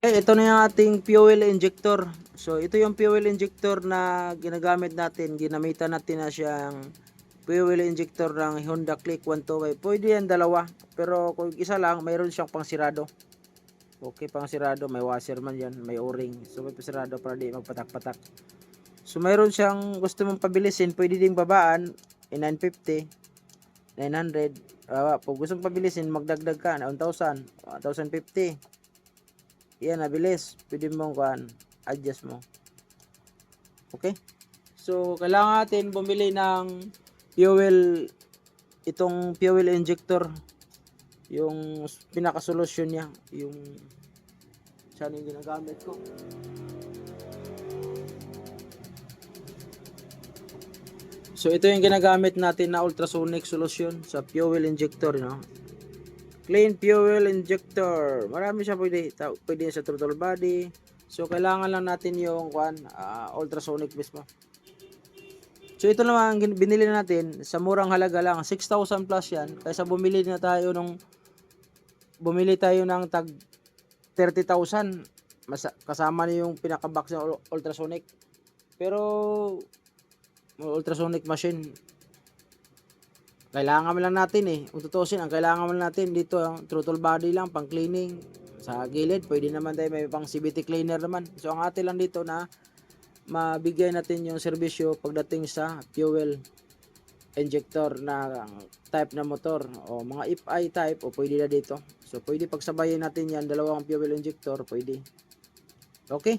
Okay, ito na yung ating fuel injector. So, ito yung fuel injector na ginagamit natin. Ginamitan natin na siyang fuel injector ng Honda Click 125. Pwede yan dalawa. Pero kung isa lang, mayroon siyang pangsirado. Okay, pangsirado. May washer man yan. May o-ring. So, may pasirado para di magpatak-patak. So, mayroon siyang gusto mong pabilisin. Pwede ding babaan. 950. 900. Kung gusto mong pabilisin, magdagdag ka. 1,000. 1,050. Yan, nabilis. Pwede mong adjust mo. Okay? So, kailangan natin bumili ng fuel, itong fuel injector. Yung pinaka-solusyon niya. Yung saan yung ginagamit ko. So, ito yung ginagamit natin na ultrasonic solution sa fuel injector, no? Clean fuel injector. Marami siya pwede sa throttle body. So kailangan lang natin yung ultrasonic mismo. So ito naman binili natin sa murang halaga lang, 6,000 plus yan. Kaysa bumili tayo ng tag 30,000. Kasama na yung pinaka-box ng ultrasonic. Pero ultrasonic machine, kailangan mo lang natin kung tutusin, ang kailangan mo lang natin dito ang throttle body lang, pang cleaning. Sa gilid, pwede naman tayo may pang CVT cleaner naman. So ang atin lang dito na mabigay natin yung serbisyo pagdating sa fuel injector na type na motor o mga FI type o pwede na dito. So pwede pagsabayin natin yan, dalawang fuel injector, pwede. Okay?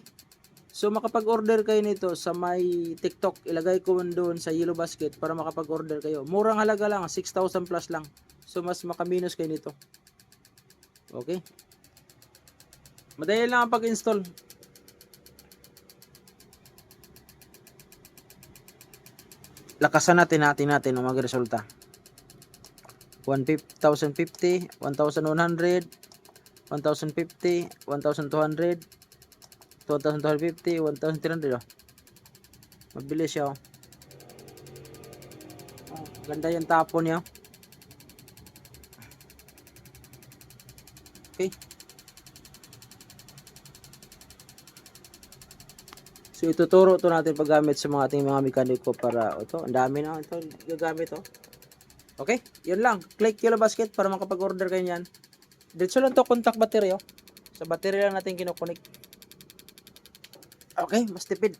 So makapag-order kayo nito sa may TikTok, ilagay ko doon sa Yellow Basket para makapag-order kayo. Murang halaga lang, 6,000 plus lang. So mas makaminus kayo nito. Okay? Madali lang ang pag-install. Lakasan natin ang magresulta. 1,050, 1,100, 1,050, 1,200, 2,250, 1,300. Mabilis siya. Ganda yung tapo niya. Okay. So ituturo to natin paggamit sa mga ating mga mekaniko para ito, ang dami na ito gagamit Okay? Yun lang. Click Yellow Basket para makapag-order kayo niyan. Dito lang to contact battery Sa battery lang natin kinukunik. Okay, mas tipid.